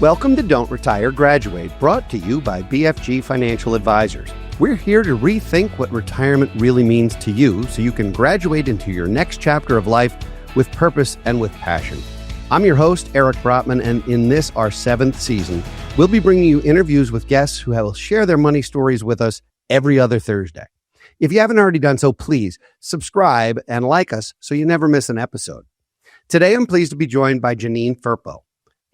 Welcome to Don't Retire, Graduate, brought to you by BFG Financial Advisors. We're here to rethink what retirement really means to you so you can graduate into your next chapter of life with purpose and with passion. I'm your host, Eric Brotman, and in this, our 7th season, we'll be bringing you interviews with guests who will share their money stories with us every other Thursday. If you haven't already done so, please subscribe and like us so you never miss an episode. Today, I'm pleased to be joined by Janine Firpo.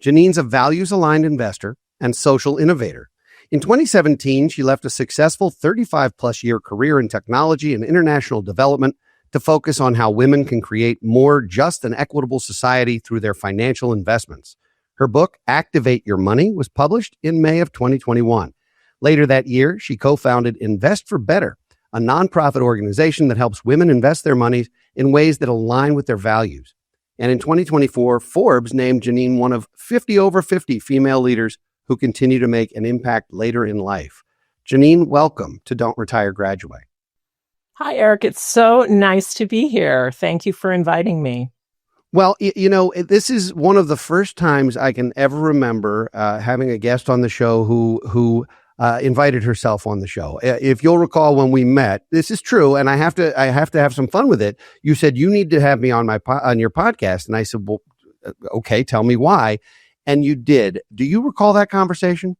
Janine's a values-aligned investor and social innovator. In 2017, she left a successful 35-plus year career in technology and international development to focus on how women can create more just and equitable society through their financial investments. Her book, Activate Your Money, was published in May of 2021. Later that year, she co-founded Invest for Better, a nonprofit organization that helps women invest their money in ways that align with their values. And in 2024, Forbes named Janine one of 50 over 50 female leaders who continue to make an impact later in life. Janine, welcome to Don't Retire, Graduate. Hi, Eric. It's so nice to be here. Thank you for inviting me. Well, you know, this is one of the first times I can ever remember having a guest on the show who invited herself on the show. If you'll recall when we met, this is true, and I have to have some fun with it. You said you need to have me on your podcast, and I said, well, okay, tell me why. And you did. Do you recall that conversation?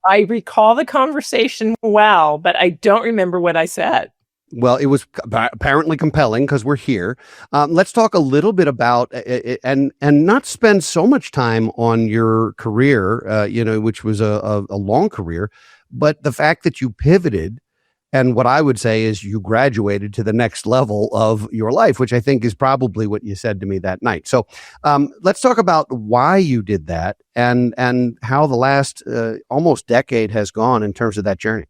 I recall the conversation well, but I don't remember what I said. Well, it was apparently compelling because we're here. Let's talk a little bit about it and not spend so much time on your career, which was a long career, but the fact that you pivoted and what I would say is you graduated to the next level of your life, which I think is probably what you said to me that night. So let's talk about why you did that and how the last almost decade has gone in terms of that journey.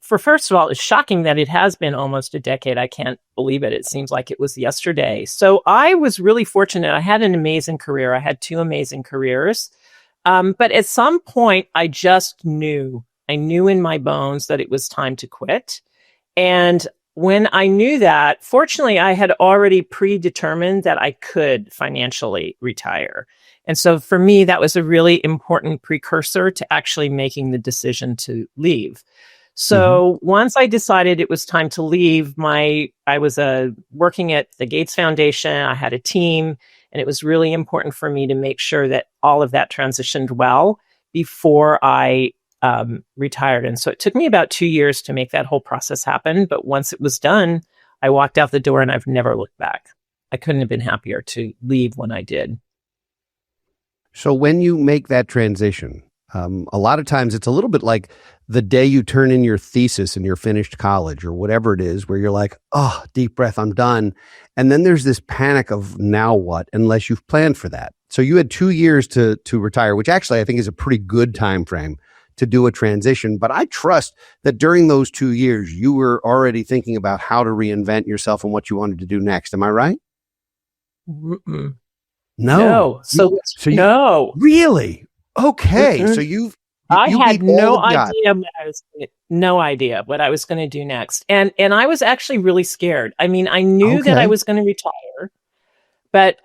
First of all, it's shocking that it has been almost a decade. I can't believe it. It seems like it was yesterday. So I was really fortunate. I had an amazing career. I had 2 amazing careers. But at some point, I just knew. I knew in my bones that it was time to quit. And when I knew that, fortunately, I had already predetermined that I could financially retire. And so for me, that was a really important precursor to actually making the decision to leave. So once I decided it was time to leave, I was working at the Gates Foundation. I had a team, and it was really important for me to make sure that all of that transitioned well before I retired. And so it took me about 2 years to make that whole process happen. But once it was done, I walked out the door and I've never looked back. I couldn't have been happier to leave when I did. So when you make that transition, a lot of times it's a little bit like the day you turn in your thesis and you're finished college or whatever it is, where you're like, oh, deep breath, I'm done. And then there's this panic of now what, unless you've planned for that. So you had 2 years to retire, which actually I think is a pretty good time frame to do a transition. But I trust that during those 2 years, you were already thinking about how to reinvent yourself and what you wanted to do next. Am I right? Mm-mm. No. No. Really? Okay. Mm-mm. So you had no idea what I was going to do next. And I was actually really scared. I mean, I knew that I was going to retire, but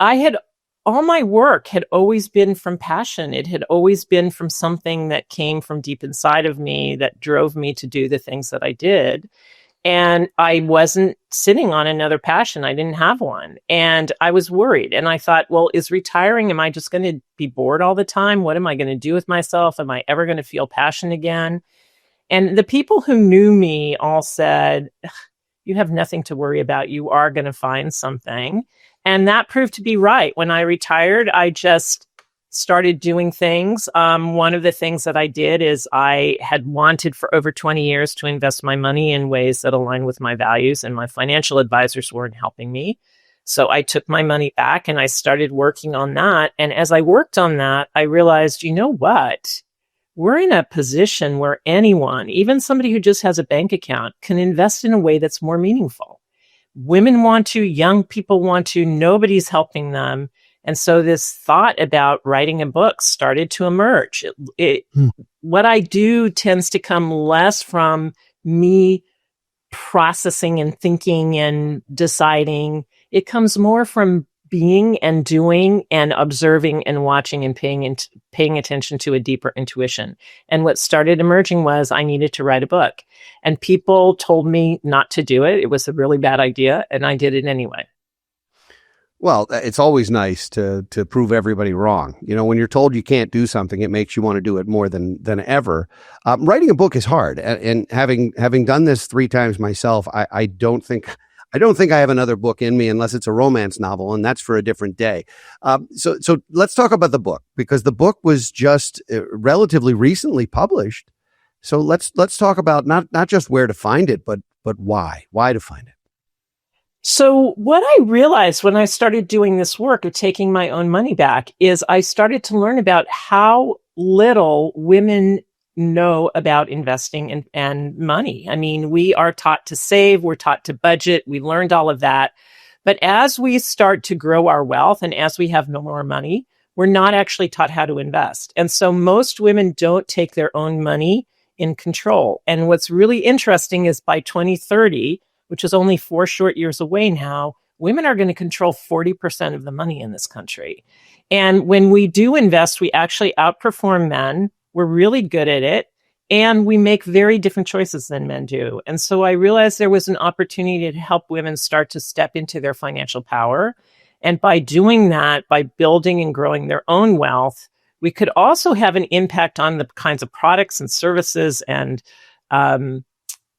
all my work had always been from passion. It had always been from something that came from deep inside of me that drove me to do the things that I did. And I wasn't sitting on another passion. I didn't have one. And I was worried. And I thought, well, am I just going to be bored all the time? What am I going to do with myself? Am I ever going to feel passion again? And the people who knew me all said, you have nothing to worry about. You are going to find something. And that proved to be right. When I retired, I just started doing things. One of the things that I did is I had wanted for over 20 years to invest my money in ways that align with my values, and my financial advisors weren't helping me. So I took my money back and I started working on that. And as I worked on that, I realized, you know what? We're in a position where anyone, even somebody who just has a bank account, can invest in a way that's more meaningful. Women want to, young people want to, nobody's helping them. And so this thought about writing a book started to emerge. What I do tends to come less from me processing and thinking and deciding. It comes more from being and doing and observing and watching and paying attention to a deeper intuition. And what started emerging was I needed to write a book. And people told me not to do it. It was a really bad idea, and I did it anyway. Well, it's always nice to prove everybody wrong. You know, when you're told you can't do something, it makes you want to do it more than ever. Writing a book is hard, and having done this 3 times myself, I don't think I have another book in me unless it's a romance novel, and that's for a different day. So let's talk about the book, because the book was just relatively recently published. So let's talk about not just where to find it, but why to find it. So what I realized when I started doing this work of taking my own money back is I started to learn about how little women know about investing and money. I mean, we are taught to save, we're taught to budget, we learned all of that. But as we start to grow our wealth and as we have no more money, we're not actually taught how to invest. And so most women don't take their own money in control. And what's really interesting is by 2030, which is only 4 short years away now, women are going to control 40% of the money in this country. And when we do invest, we actually outperform men. We're really good at it. And we make very different choices than men do. And so I realized there was an opportunity to help women start to step into their financial power. And by doing that, by building and growing their own wealth, we could also have an impact on the kinds of products and services and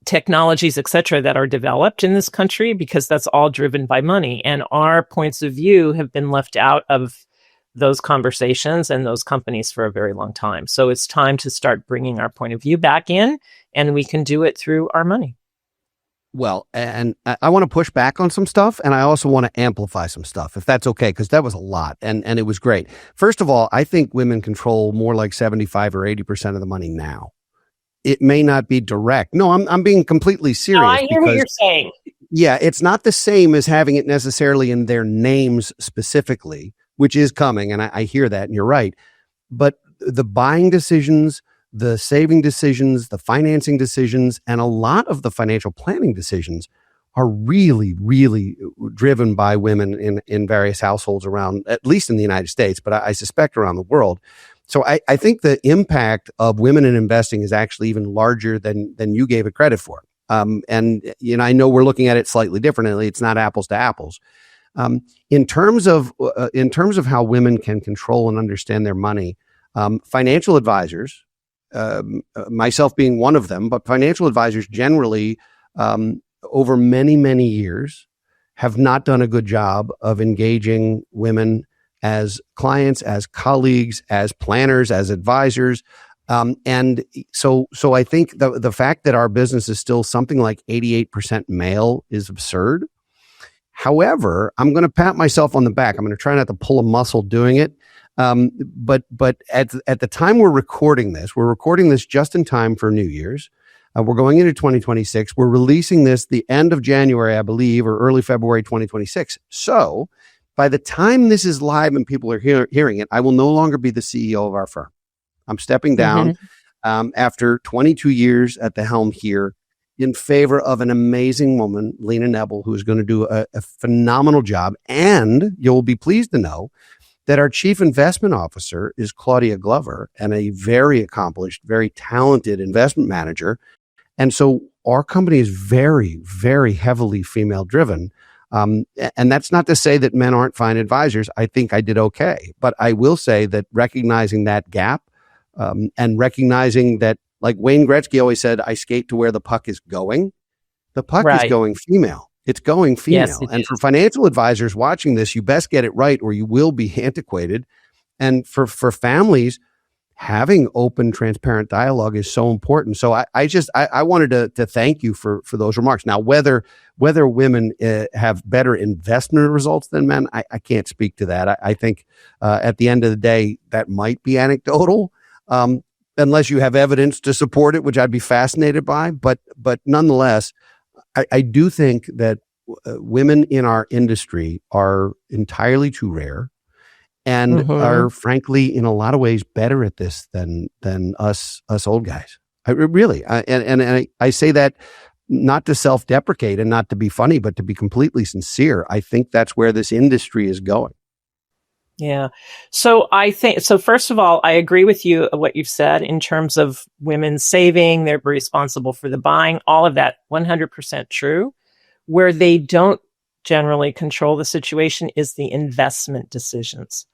technologies, et cetera, that are developed in this country, because that's all driven by money. And our points of view have been left out of those conversations and those companies for a very long time. So it's time to start bringing our point of view back in, and we can do it through our money. Well, and I want to push back on some stuff, and I also want to amplify some stuff, if that's okay, because that was a lot, and it was great. First of all, I think women control more like 75 or 80% of the money now. It may not be direct. No, I'm being completely serious. No, I hear what you're saying. Yeah, it's not the same as having it necessarily in their names specifically, which is coming, and I hear that, and you're right. But the buying decisions, the saving decisions, the financing decisions, and a lot of the financial planning decisions are really, really driven by women in various households around, at least in the United States, but I suspect around the world. So I think the impact of women in investing is actually even larger than you gave it credit for. And you know, I know we're looking at it slightly differently. It's not apples to apples. In terms of how women can control and understand their money, financial advisors, myself being one of them, but financial advisors generally, over many, many years, have not done a good job of engaging women as clients, as colleagues, as planners, as advisors. And so I think the fact that our business is still something like 88% male is absurd. However, I'm going to pat myself on the back. I'm going to try not to pull a muscle doing it. But at the time we're recording this just in time for New Year's. We're going into 2026. We're releasing this the end of January, I believe, or early February 2026. So by the time this is live and people are hearing it, I will no longer be the CEO of our firm. I'm stepping down after 22 years at the helm here in favor of an amazing woman, Lena Nebel, who is going to do a phenomenal job. And you'll be pleased to know that our chief investment officer is Claudia Glover, and a very accomplished, very talented investment manager. And so our company is very, very heavily female driven. And that's not to say that men aren't fine advisors. I think I did okay. But I will say that recognizing that gap and recognizing that, like Wayne Gretzky always said, I skate to where the puck is going. The puck is going female. It's going female. Yes, and for financial advisors watching this, you best get it right or you will be antiquated. And for families, having open, transparent dialogue is so important. So I wanted to thank you for those remarks. Now, whether women have better investment results than men, I can't speak to that. I think at the end of the day, that might be anecdotal, unless you have evidence to support it, which I'd be fascinated by. But nonetheless, I do think that women in our industry are entirely too rare and are frankly, in a lot of ways, better at this than us old guys. I say that not to self-deprecate and not to be funny, but to be completely sincere, I think that's where this industry is going. Yeah. So first of all, I agree with you what you've said in terms of women saving, they're responsible for the buying, all of that 100% true. Where they don't generally control the situation is the investment decisions,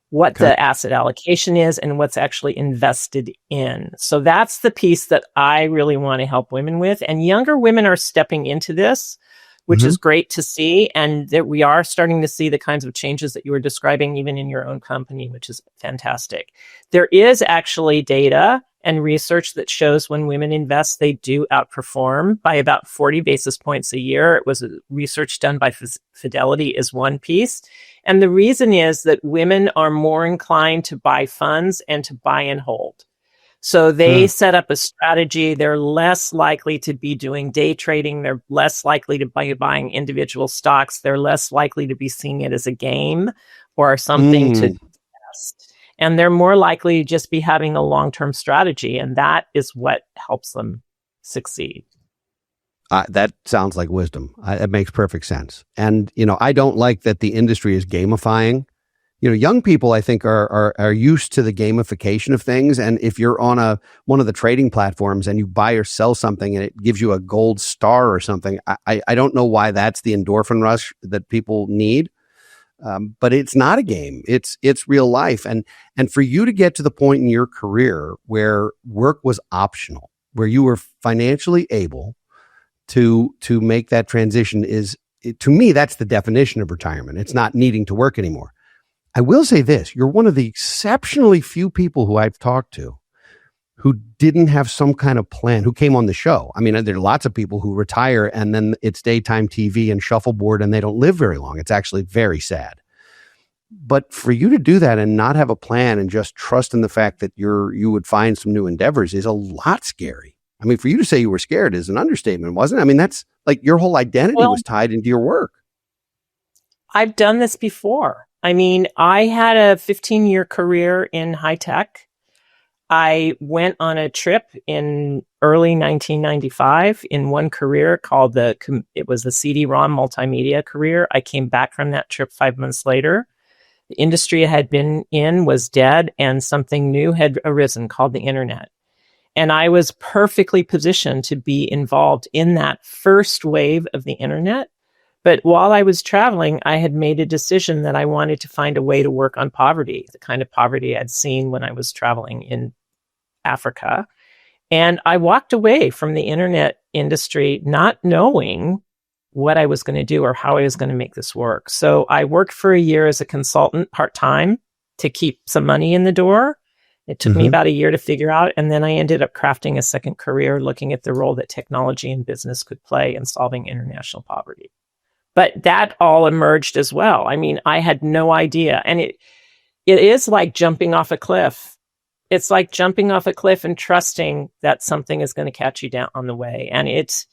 what the asset allocation is and what's actually invested in. So that's the piece that I really want to help women with. And younger women are stepping into this, which is great to see. And that we are starting to see the kinds of changes that you were describing even in your own company, which is fantastic. There is actually data and research that shows when women invest, they do outperform by about 40 basis points a year. It was research done by Fidelity is one piece. And the reason is that women are more inclined to buy funds and to buy and hold. So they set up a strategy. They're less likely to be doing day trading. They're less likely to be buying individual stocks. They're less likely to be seeing it as a game or something to invest. And they're more likely to just be having a long-term strategy. And that is what helps them succeed. That sounds like wisdom. It makes perfect sense. And, I don't like that the industry is gamifying. Young people, I think, are used to the gamification of things. And if you're on one of the trading platforms and you buy or sell something and it gives you a gold star or something, I don't know why that's the endorphin rush that people need. But it's not a game. It's real life. And for you to get to the point in your career where work was optional, where you were financially able to make that transition to me, that's the definition of retirement. It's not needing to work anymore. I will say this, you're one of the exceptionally few people who I've talked to who didn't have some kind of plan, who came on the show. I mean, there are lots of people who retire and then it's daytime TV and shuffleboard and they don't live very long. It's actually very sad. But for you to do that and not have a plan and just trust in the fact that you would find some new endeavors is a lot scary. I mean, for you to say you were scared is an understatement, wasn't it? I mean, that's like your whole identity was tied into your work. I've done this before. I mean, I had a 15-year career in high tech. I went on a trip in early 1995 in one career called it was the CD-ROM multimedia career. I came back from that trip 5 months later. The industry I had been in was dead and something new had arisen called the internet. And I was perfectly positioned to be involved in that first wave of the internet. But while I was traveling, I had made a decision that I wanted to find a way to work on poverty, the kind of poverty I'd seen when I was traveling in Africa. And I walked away from the internet industry not knowing what I was going to do or how I was going to make this work. So I worked for a year as a consultant part-time to keep some money in the door. It took me about a year to figure out. And then I ended up crafting a second career looking at the role that technology and business could play in solving international poverty. But that all emerged as well. I mean, I had no idea. And it is like jumping off a cliff. It's like jumping off a cliff and trusting that something is going to catch you down on the way. And it's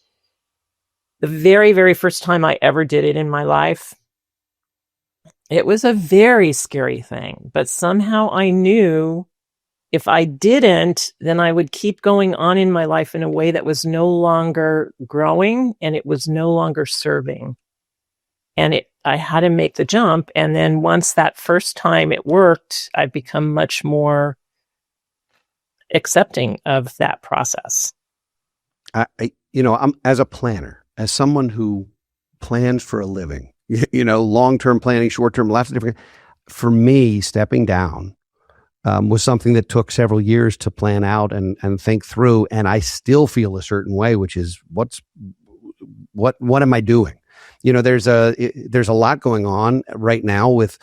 the very, very first time I ever did it in my life. It was a very scary thing. But somehow I knew if I didn't, then I would keep going on in my life in a way that was no longer growing and it was no longer serving. And I had to make the jump. And then once that first time it worked, I've become much more accepting of that process. I'm as a planner, as someone who plans for a living, long-term planning, short-term, lots of different. For me, stepping down was something that took several years to plan out and think through. And I still feel a certain way, which is what am I doing? There's a lot going on right now with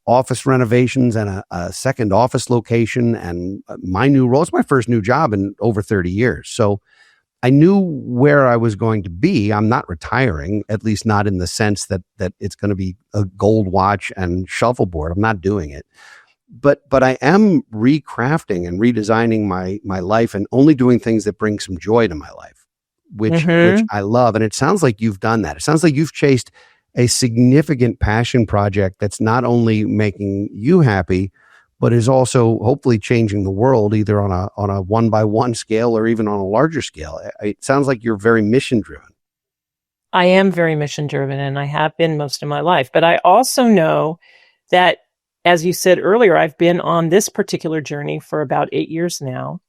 office renovations and a second office location and my new role. It's my first new job in over 30 years. So I knew where I was going to be. I'm not retiring, at least not in the sense that it's going to be a gold watch and shuffleboard. I'm not doing it. But I am recrafting and redesigning my life and only doing things that bring some joy to my life. Which I love. And it sounds like you've done that. It sounds like you've chased a significant passion project that's not only making you happy, but is also hopefully changing the world either on a one-by-one scale or even on a larger scale. It sounds like you're very mission driven. I am very mission driven, and I have been most of my life. But I also know that, as you said earlier, I've been on this particular journey for about 8 years now,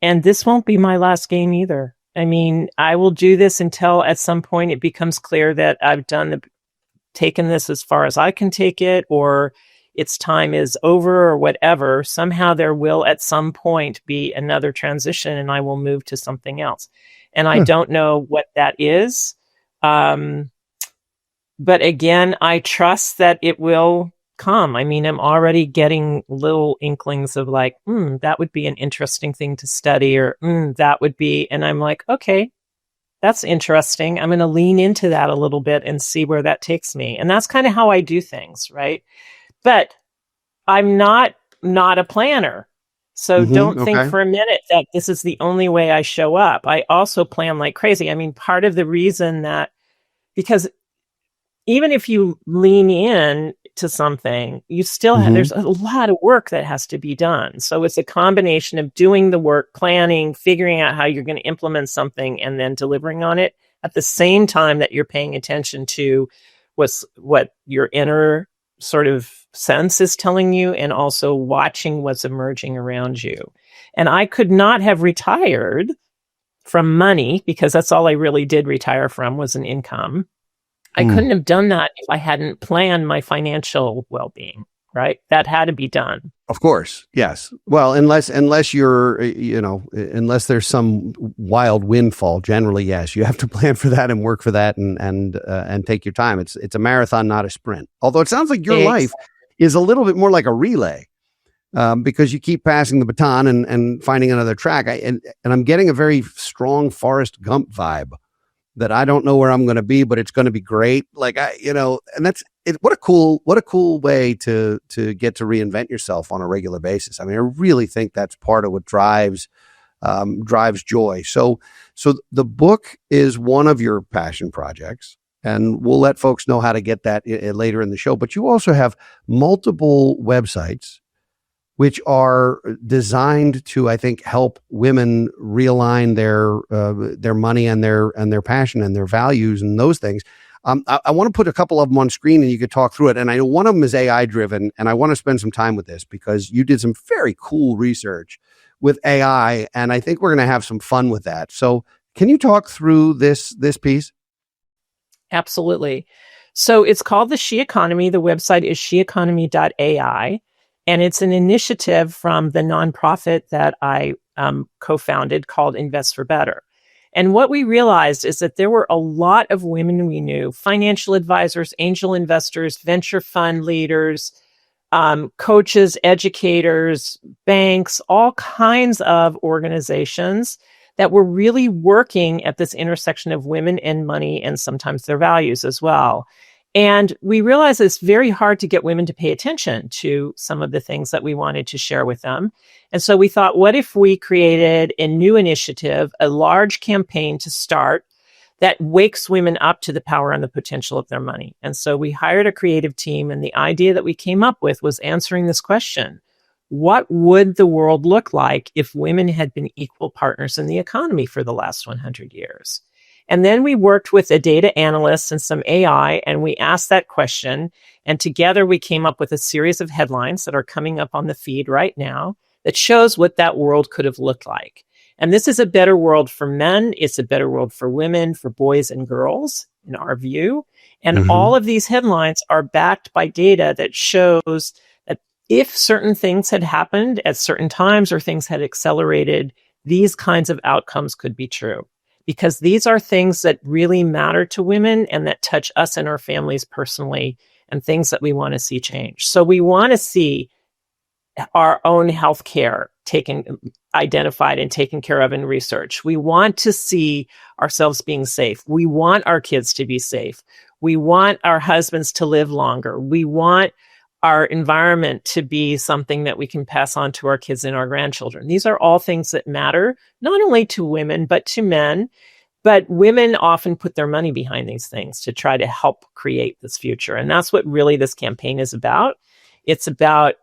and this won't be my last game either. I mean, I will do this until at some point it becomes clear that I've taken this as far as I can take it, or its time is over, or whatever. Somehow there will at some point be another transition, and I will move to something else. And I don't know what that is. But again, I trust that it will come. I mean, I'm already getting little inklings of like, that would be an interesting thing to study, or that would be, and I'm like, okay, that's interesting. I'm going to lean into that a little bit and see where that takes me. And that's kind of how I do things, right? But I'm not a planner. So don't think for a minute that this is the only way I show up. I also plan like crazy. I mean, part of the reason that, because even if you lean in to something, you still have, there's a lot of work that has to be done. So it's a combination of doing the work, planning, figuring out how you're going to implement something, and then delivering on it at the same time that you're paying attention to what your inner sort of sense is telling you, and also watching what's emerging around you. And I could not have retired from money, because that's all I really did retire from, was an income. I couldn't have done that if I hadn't planned my financial well-being, right? That had to be done. Of course. Yes. Well, unless you're, unless there's some wild windfall, generally, yes, you have to plan for that and work for that and take your time. It's a marathon, not a sprint. Although it sounds like your life is a little bit more like a relay, because you keep passing the baton and finding another track. And I'm getting a very strong Forrest Gump vibe, that I don't know where I'm going to be, but it's going to be great. Like and that's it. What a cool way to get to reinvent yourself on a regular basis. I mean, I really think that's part of what drives joy. So the book is one of your passion projects, and we'll let folks know how to get that later in the show. But you also have multiple websites which are designed to, I think, help women realign their money and their passion and their values and those things. I want to put a couple of them on screen, and you could talk through it. And I know one of them is AI driven, and I want to spend some time with this because you did some very cool research with AI, and I think we're going to have some fun with that. So, can you talk through this piece? Absolutely. So it's called the SheEconomy. The website is SheEconomy.ai. And it's an initiative from the nonprofit that I co-founded called Invest for Better. And what we realized is that there were a lot of women we knew, financial advisors, angel investors, venture fund leaders, coaches, educators, banks, all kinds of organizations that were really working at this intersection of women and money, and sometimes their values as well. And we realized it's very hard to get women to pay attention to some of the things that we wanted to share with them. And so we thought, what if we created a new initiative, a large campaign to start that wakes women up to the power and the potential of their money? And so we hired a creative team, and the idea that we came up with was answering this question: what would the world look like if women had been equal partners in the economy for the last 100 years? And then we worked with a data analyst and some AI, and we asked that question. And together we came up with a series of headlines that are coming up on the feed right now that shows what that world could have looked like. And this is a better world for men. It's a better world for women, for boys and girls, in our view. And all of these headlines are backed by data that shows that if certain things had happened at certain times, or things had accelerated, these kinds of outcomes could be true. Because these are things that really matter to women and that touch us and our families personally, and things that we want to see change. So we want to see our own healthcare identified and taken care of in research. We want to see ourselves being safe. We want our kids to be safe. We want our husbands to live longer. We want our environment to be something that we can pass on to our kids and our grandchildren. These are all things that matter, not only to women, but to men. But women often put their money behind these things to try to help create this future. And that's what really this campaign is about. It's about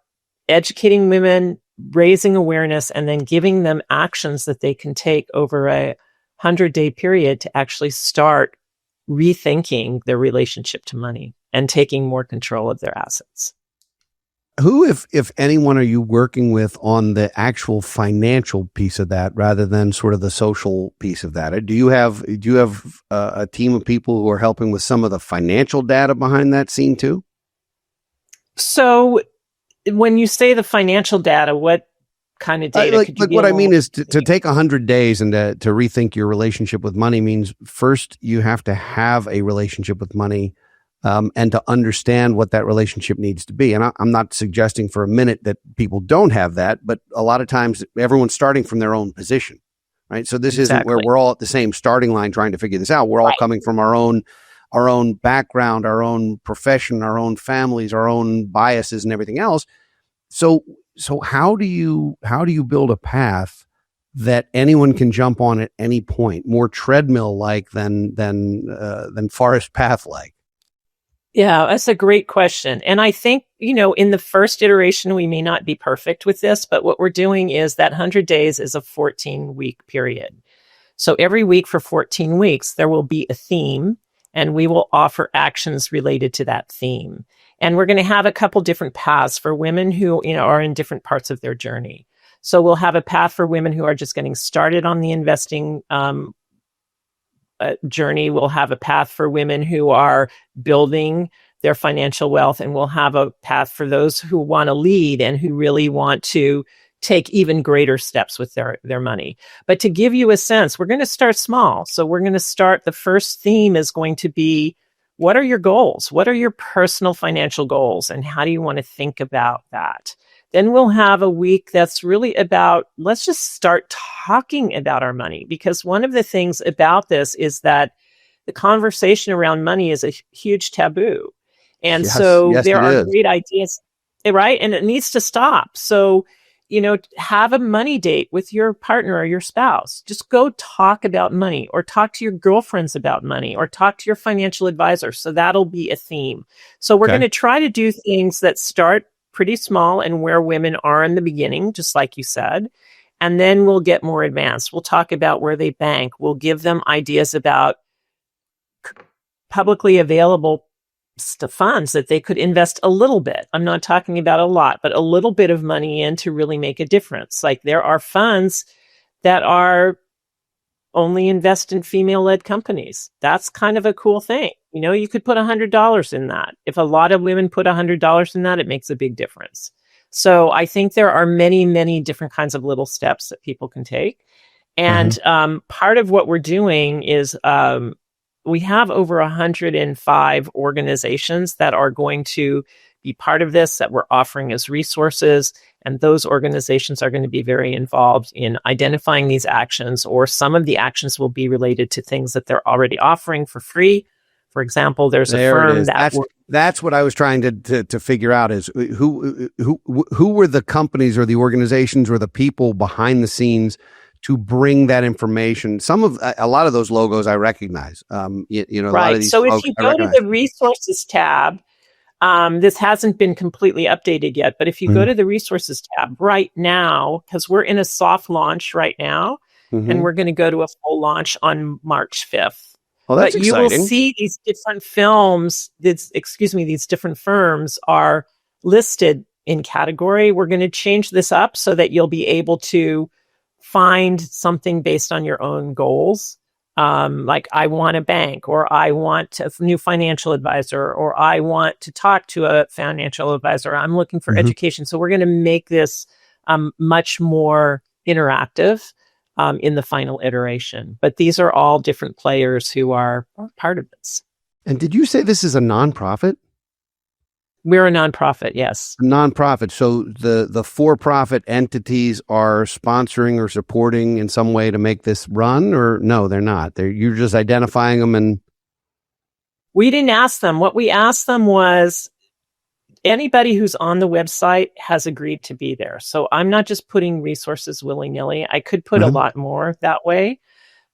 educating women, raising awareness, and then giving them actions that they can take over a 100-day period to actually start rethinking their relationship to money and taking more control of their assets. Who, if anyone, are you working with on the actual financial piece of that rather than sort of the social piece of that? Do you have a team of people who are helping with some of the financial data behind that scene too? So when you say the financial data, what kind of data could you like what I mean is to take 100 days and to rethink your relationship with money means first you have to have a relationship with money and to understand what that relationship needs to be. And I'm not suggesting for a minute that people don't have that, but a lot of times everyone's starting from their own position, right? So this isn't where we're all at the same starting line trying to figure this out. We're all coming from our own background, our own profession, our own families, our own biases and everything else. So how do you build a path that anyone can jump on at any point, more treadmill like than forest path like? Yeah, that's a great question. And I think, in the first iteration, we may not be perfect with this, but what we're doing is that 100 days is a 14-week period. So every week for 14 weeks, there will be a theme, and we will offer actions related to that theme. And we're going to have a couple different paths for women who, are in different parts of their journey. So we'll have a path for women who are just getting started on the investing journey. We'll have a path for women who are building their financial wealth, and we'll have a path for those who want to lead and who really want to take even greater steps with their money. But to give you a sense, we're going to start small. So we're going to start, the first theme is going to be, what are your goals? What are your personal financial goals? And how do you want to think about that? Then we'll have a week that's really about, let's just start talking about our money. Because one of the things about this is that the conversation around money is a huge taboo. And so there are great ideas, right? And it needs to stop. So, have a money date with your partner or your spouse. Just go talk about money, or talk to your girlfriends about money, or talk to your financial advisor. So that'll be a theme. So we're going to try to do things that start pretty small and where women are in the beginning, just like you said. And then we'll get more advanced. We'll talk about where they bank. We'll give them ideas about publicly available funds that they could invest a little bit. I'm not talking about a lot, but a little bit of money in to really make a difference. Like, there are funds that are only invest in female-led companies. That's kind of a cool thing. You could put $100 in that. If a lot of women put $100 in that, it makes a big difference. So I think there are many, many different kinds of little steps that people can take. And part of what we're doing is we have over 105 organizations that are going to be part of this, that we're offering as resources. And those organizations are going to be very involved in identifying these actions, or some of the actions will be related to things that they're already offering for free. For example, there's a firm that's what I was trying to figure out, is who were the companies or the organizations or the people behind the scenes to bring that information. A lot of those logos I recognize. A lot of these so if you go to the resources tab, this hasn't been completely updated yet, but if you go to the resources tab right now, because we're in a soft launch right now, and we're going to go to a full launch on March 5th. Well, that's but exciting. You will see these different these different firms are listed in category. We're going to change this up so that you'll be able to find something based on your own goals. Like, I want a bank, or I want a new financial advisor, or I want to talk to a financial advisor. I'm looking for education. So we're going to make this much more interactive in the final iteration. But these are all different players who are part of this. And did you say this is a nonprofit? We're a nonprofit, yes. Nonprofit. So the for-profit entities are sponsoring or supporting in some way to make this run, or no, they're not. You're just identifying them. And we didn't ask them. What we asked them was, anybody who's on the website has agreed to be there. So I'm not just putting resources willy-nilly. I could put a lot more that way,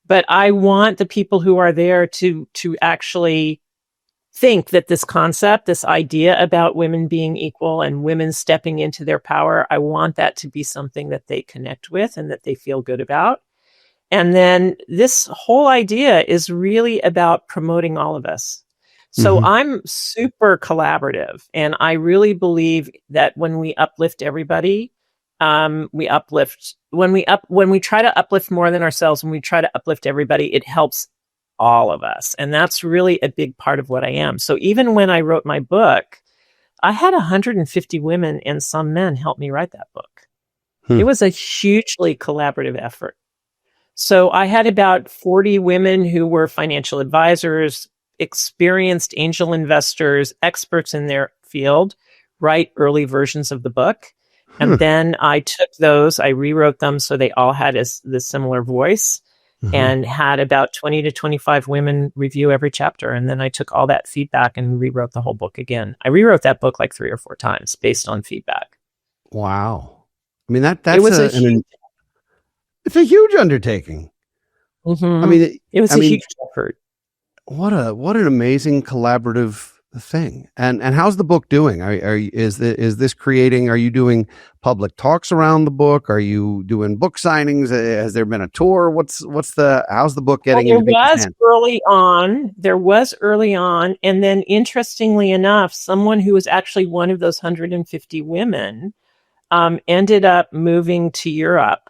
but I want the people who are there to actually think that this concept, this idea about women being equal and women stepping into their power, I want that to be something that they connect with and that they feel good about. And then this whole idea is really about promoting all of us. So I'm super collaborative, and I really believe that when we uplift everybody, we uplift when we try to uplift more than ourselves, when we try to uplift everybody, it helps all of us. And that's really a big part of what I am. So even when I wrote my book, I had 150 women and some men help me write that book. It was a hugely collaborative effort. So I had about 40 women who were financial advisors, experienced angel investors, experts in their field, write early versions of the book. And then I took those, I rewrote them so they all had the similar voice, and had about 20 to 25 women review every chapter. And then I took all that feedback and rewrote the whole book again. I rewrote that book like 3 or 4 times based on feedback. Wow. I mean, that's it's a huge undertaking. I mean, it was a huge effort. What an amazing collaborative thing. And how's the book doing? Is this creating? Are you doing public talks around the book? Are you doing book signings? Has there been a tour? How's the book getting into people's hands? There was early on, and then interestingly enough, someone who was actually one of those 150 women ended up moving to Europe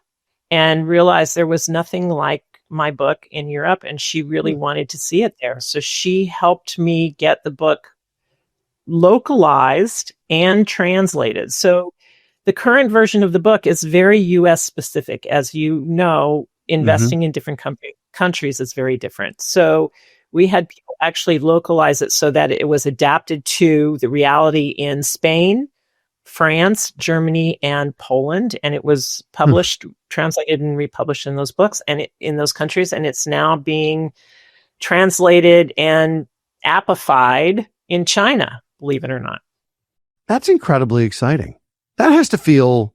and realized there was nothing like my book in Europe, and she really wanted to see it there. So she helped me get the book localized and translated. So the current version of the book is very US specific. As you know, investing in different countries is very different. So we had people actually localize it so that it was adapted to the reality in Spain, France, Germany, and Poland. And it was published, translated, and republished in those books and in those countries. And it's now being translated and appified in China, believe it or not. That's incredibly exciting. That has to feel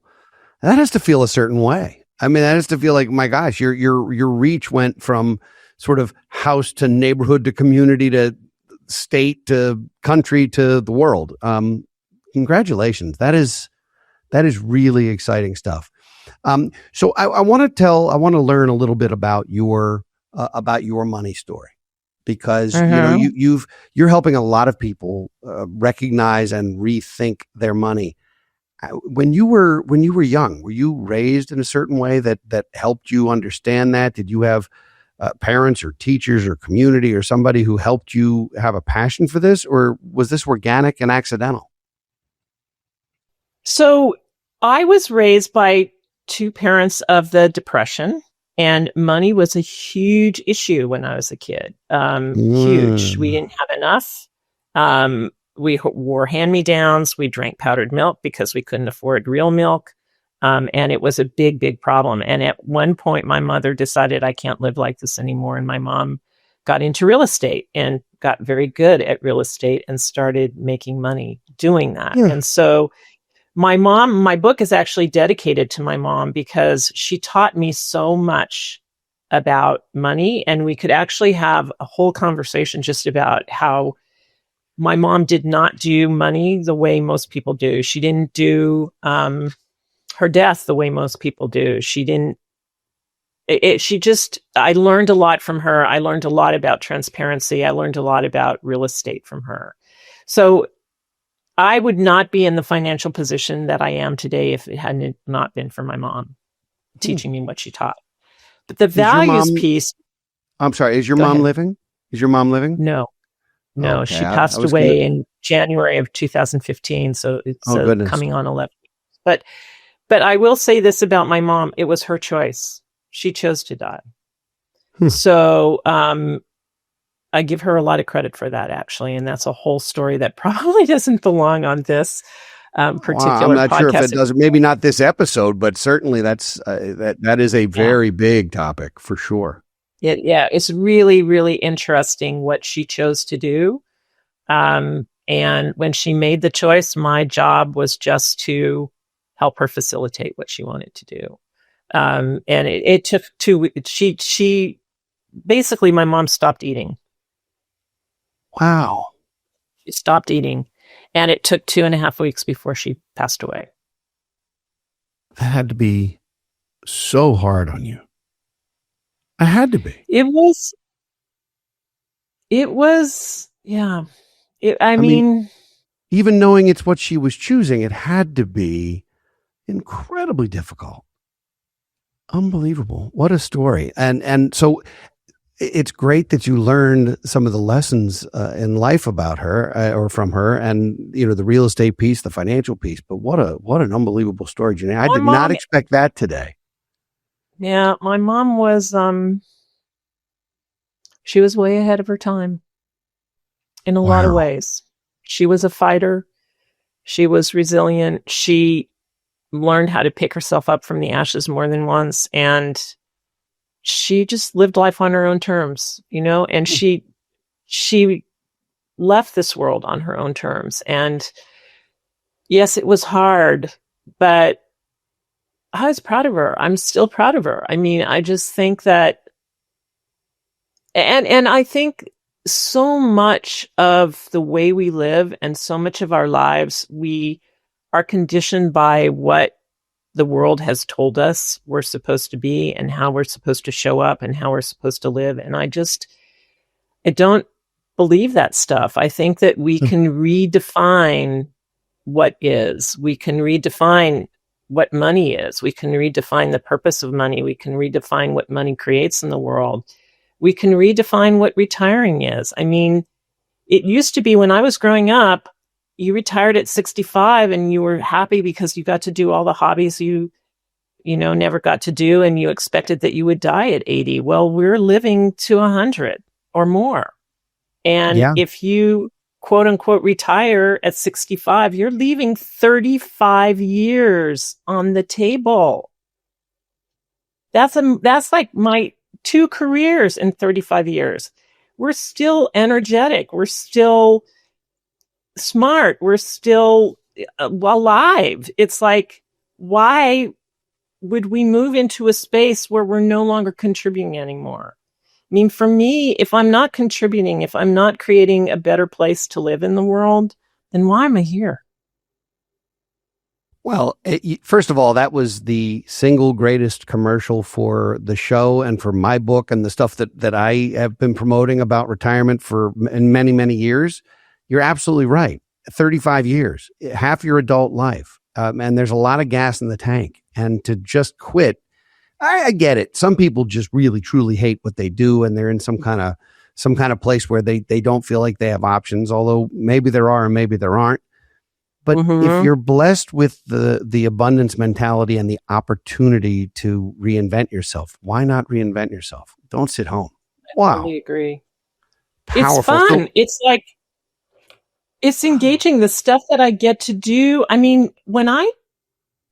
a certain way. I mean, that has to feel like, my gosh, your reach went from sort of house to neighborhood to community to state to country to the world. Congratulations. That is really exciting stuff. So I want to learn a little bit about your money story, because you're helping a lot of people recognize and rethink their money. When you were young, were you raised in a certain way that helped you understand that? Did you have parents or teachers or community or somebody who helped you have a passion for this, or was this organic and accidental? So I was raised by 2 parents of the Depression, and money was a huge issue when I was a kid. Huge. We didn't have enough. We wore hand-me-downs. We drank powdered milk because we couldn't afford real milk. And it was a big, big problem. And at one point, my mother decided I can't live like this anymore. And my mom got into real estate and got very good at real estate and started making money doing that. And so my book is actually dedicated to my mom because she taught me so much about money. And we could actually have a whole conversation just about how my mom did not do money the way most people do. She didn't do her death the way most people do. She didn't. I learned a lot from her. I learned a lot about transparency. I learned a lot about real estate from her. So I would not be in the financial position that I am today if it hadn't not been for my mom teaching me what she taught. But the values piece. I'm sorry. Is your mom living? Is your mom living? No, Okay, she passed away in January of 2015. So it's coming on 11. But I will say this about my mom. It was her choice. She chose to die. So, I give her a lot of credit for that, actually. And that's a whole story that probably doesn't belong on this particular podcast. I'm not sure if it does. Maybe not this episode, but certainly that is a very big topic for sure. It's really, really interesting what she chose to do. And when she made the choice, my job was just to help her facilitate what she wanted to do. And it took 2 weeks. She basically, my mom stopped eating. Wow. She stopped eating, and it took 2.5 weeks before she passed away. That had to be so hard on you. It had to be. It was, yeah. I mean, even knowing it's what she was choosing, it had to be incredibly difficult. Unbelievable. What a story. And so it's great that you learned some of the lessons in life about her or from her, and, you know, the real estate piece, the financial piece, but what an unbelievable story, Janine. I did not expect that today. Yeah. My mom was, she was way ahead of her time in a lot of ways. She was a fighter. She was resilient. She learned how to pick herself up from the ashes more than once. And she just lived life on her own terms, you know, and she left this world on her own terms. And yes, it was hard, but I was proud of her. I'm still proud of her. I mean, I just think that, and I think so much of the way we live and so much of our lives, we are conditioned by what the world has told us we're supposed to be and how we're supposed to show up and how we're supposed to live. And I don't believe that stuff. I think that we can redefine what is. We can redefine what money is. We can redefine the purpose of money. We can redefine what money creates in the world. We can redefine what retiring is. I mean, it used to be when I was growing up, you retired at 65 and you were happy because you got to do all the hobbies you never got to do, and you expected that you would die at 80. Well, we're living to 100 or more. And if you quote unquote retire at 65, you're leaving 35 years on the table. That's like my 2 careers in 35 years. We're still energetic. We're still smart. We're still alive. It's like, why would we move into a space where we're no longer contributing anymore? I mean, for me, if I'm not contributing, if I'm not creating a better place to live in the world, then why am I here? Well, first of all, that was the single greatest commercial for the show and for my book and the stuff that I have been promoting about retirement for many, many years. You're absolutely right. 35 years, half your adult life. And there's a lot of gas in the tank. And to just quit, I get it. Some people just really, truly hate what they do. And they're in some kind of place where they don't feel like they have options, although maybe there are and maybe there aren't. But if you're blessed with the abundance mentality and the opportunity to reinvent yourself, why not reinvent yourself? Don't sit home. Wow. I totally agree. Powerful. It's fun. It's like, it's engaging, the stuff that I get to do. I mean, when I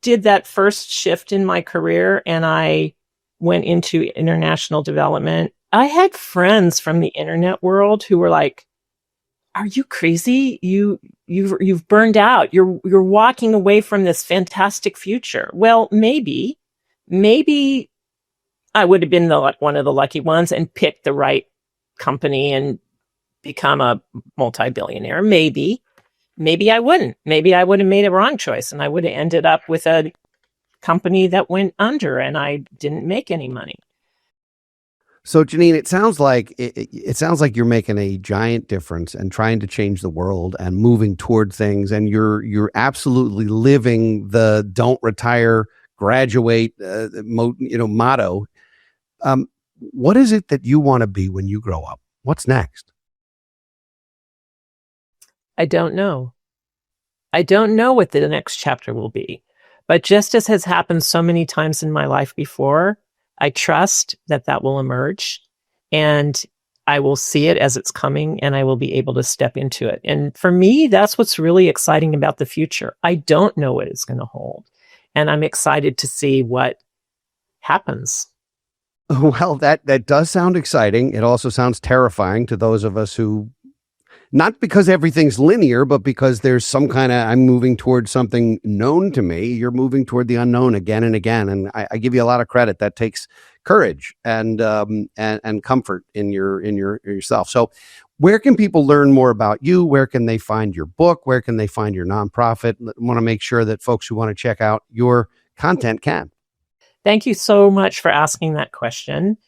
did that first shift in my career and I went into international development, I had friends from the internet world who were like, "Are you crazy? You've burned out. You're walking away from this fantastic future." Well, maybe I would have been one of the lucky ones and picked the right company and become a multi-billionaire. Maybe I wouldn't. Maybe I would have made a wrong choice and I would have ended up with a company that went under and I didn't make any money. So, Janine, it sounds like you're making a giant difference and trying to change the world and moving toward things. And you're absolutely living the "don't retire, graduate" motto. What is it that you want to be when you grow up? What's next? I don't know. I don't know what the next chapter will be. But just as has happened so many times in my life before, I trust that will emerge and I will see it as it's coming and I will be able to step into it. And for me, that's what's really exciting about the future. I don't know what it's going to hold. And I'm excited to see what happens. Well, that does sound exciting. It also sounds terrifying to those of us who, not because everything's linear, but because there's some kind of, I'm moving towards something known to me. You're moving toward the unknown again and again. And I give you a lot of credit. That takes courage and comfort in yourself. So Where can people learn more about you? Where can they find your book? Where can they find your nonprofit? I want to make sure that folks who want to check out your content can. Thank you so much for asking that question.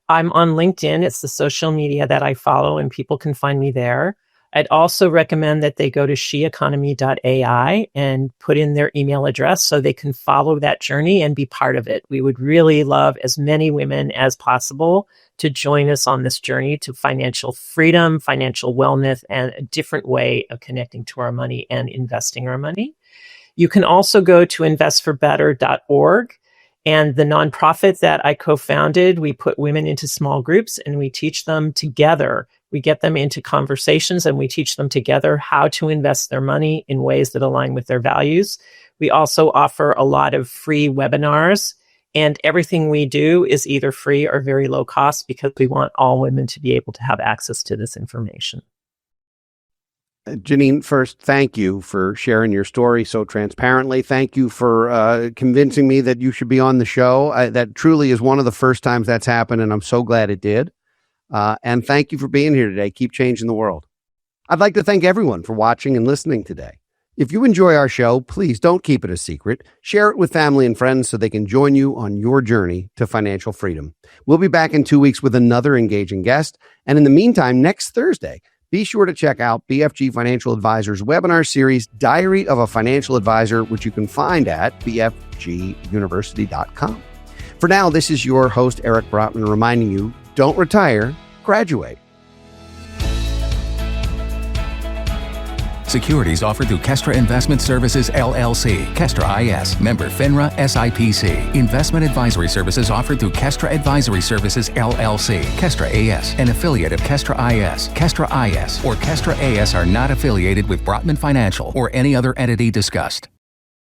I'm on LinkedIn. It's the social media that I follow, and people can find me there. I'd also recommend that they go to SheEconomy.ai and put in their email address so they can follow that journey and be part of it. We would really love as many women as possible to join us on this journey to financial freedom, financial wellness, and a different way of connecting to our money and investing our money. You can also go to investforbetter.org. And the nonprofit that I co-founded, we put women into small groups and we teach them together. We get them into conversations and we teach them together how to invest their money in ways that align with their values. We also offer a lot of free webinars, and everything we do is either free or very low cost because we want all women to be able to have access to this information. Janine, first, thank you for sharing your story so transparently. Thank you for convincing me that you should be on the show. That truly is one of the first times that's happened, and I'm so glad it did. And thank you for being here today. Keep changing the world. I'd like to thank everyone for watching and listening today. If you enjoy our show, please don't keep it a secret. Share it with family and friends so they can join you on your journey to financial freedom. We'll be back in 2 weeks with another engaging guest. And in the meantime, next Thursday, be sure to check out BFG Financial Advisors webinar series, Diary of a Financial Advisor, which you can find at bfguniversity.com. For now, this is your host, Eric Brotman, reminding you, don't retire, graduate. Securities offered through Kestra Investment Services, LLC, Kestra IS, member FINRA SIPC. Investment advisory services offered through Kestra Advisory Services, LLC, Kestra AS, an affiliate of Kestra IS. Kestra IS or Kestra AS are not affiliated with Brotman Financial or any other entity discussed.